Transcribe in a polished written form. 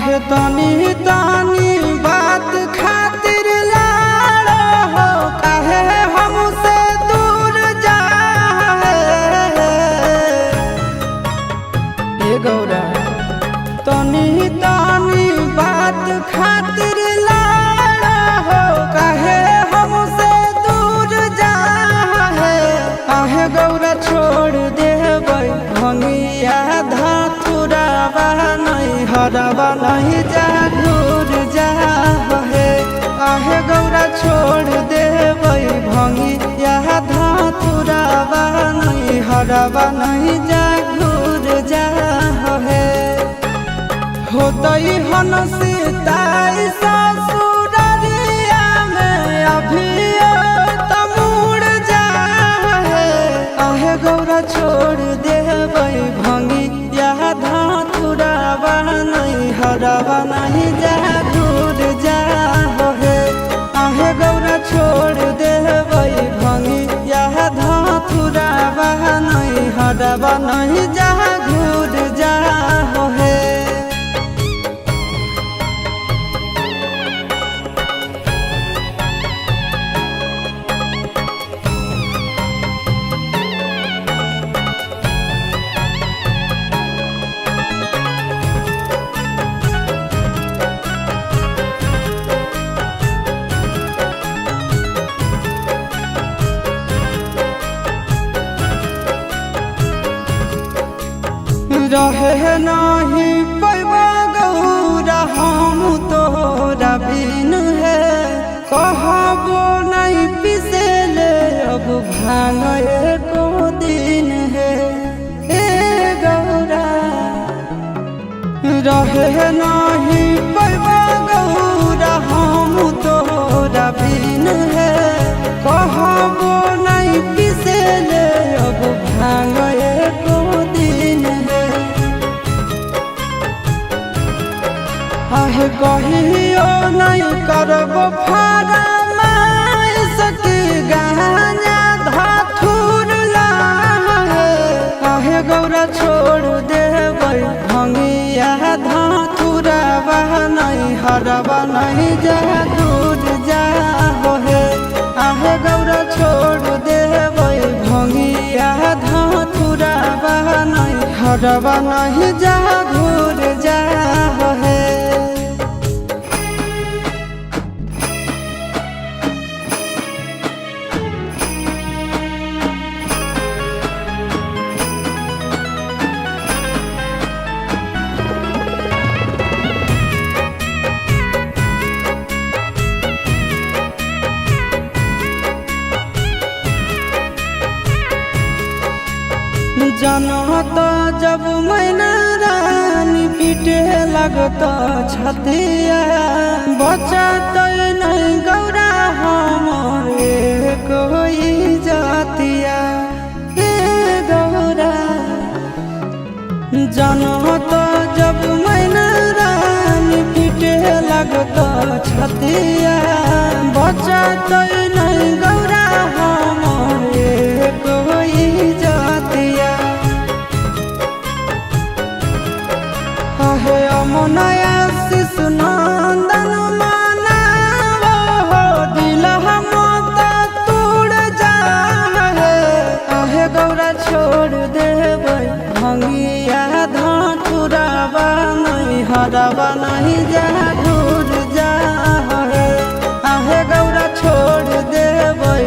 काहे तनी तनी बात खातिर लाड़ हो, काहे हमसे दूर जाए ए गौरा। तनी तनी बात खातिर लाड़ हो, काहे हमसे दूर जाए। काहे गौरा छोड़ देबै भंगिया धतुरावा नहीं हरवा नहीं जा घूर जा हे। काहे गौरा छोड़ देबै भंगिया धतुरावा नहीं हरवा नहीं जा घूर जा हे। होतई हन सीताई ससुररिया में अभी तमुड़ जा हे। काहे गौरा छोड़ देबै भंगिया धतुरावा नहीं हरवा नहीं जा घूर जा हे। काहे गौरा छोड़ देबै भंगिया धतुरावा नहीं हरवा नहीं जा घूर जा हे। रहे नहीं पैबा गौरा हम तोरा बिन है। कहबो नहीं पिसेले अब भांग एको दिन है ए गौरा। रहे नहीं पैबा गौरा हम तोरा बिन है। कहबो नहीं पिसेले अब भांग एको दिन है। आहे कहियो नहीं करब फरमाइश की गाना धतुर लाहे। काहे गौरा छोड़ देबै भंगिया धतुरावा नहीं हरवा नहीं जा दूर जा हे। आहे गौरा छोड़ देबै भंगिया धतुरावा नहीं हरवा नहीं जा घूर जा हे। जनत जब मैना रानी पीटे लगत छतिया। बचत नहीं गौरा हमारे कोई जातिया ए गौरा। जनत जब मैना रानी पीटे लगत छतिया। बचत नहीं गौरा हमारे कोई जातिया। हे अमनया शिशु नंदन मनावो हो, दिल मत तोड़ जा हे। काहे गौरा छोड़ देबै भंगिया धतुरावा नहीं हरवा नहीं जा घूर जा हे। काहे गौरा छोड़ देबै